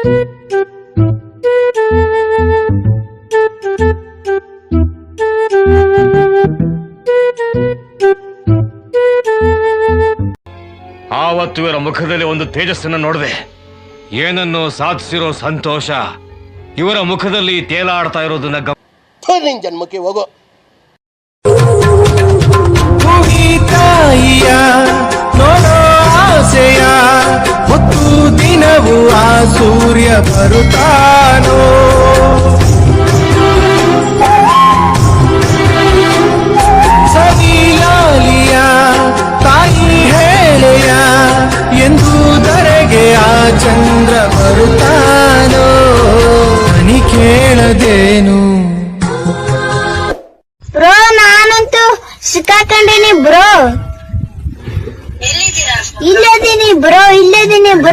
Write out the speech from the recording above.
ಆವತ್ತು ಇವರ ಮುಖದಲ್ಲಿ ಒಂದು ತೇಜಸ್ಸನ್ನು ನೋಡಿದೆ. ಏನನ್ನು ಸಾಧಿಸಿರೋ ಸಂತೋಷ ಇವರ ಮುಖದಲ್ಲಿ ತೇಲಾಡ್ತಾ ಇರೋದನ್ನ ನಿನ್ ಜನ್ಮಕ್ಕೆ ಹೋಗೋ. ತಾಯಿಯ ನೋಡೋ ಆಸೆಯ ಹೊತ್ತು ದಿನವೂ ಆ ಸೂರ್ಯ ಬರುತ್ತಾನೋ. ಸವಿಲಾಲಿಯ ತಾಯಿ ಹೇಳೆಯ ಎಂದು ಧರೆಗೆ ಆ ಚಂದ್ರ ಬರುತ್ತಾನೋ. ಮನಿ ಕೇಳದೇನು ಬ್ರೋ, ನಾನಂತೂ ಸಿಕ್ಕಾಕೊಂಡೇನಿ ಬ್ರೋ. ಇಲ್ಲದೀನಿ ಬ್ರೋ.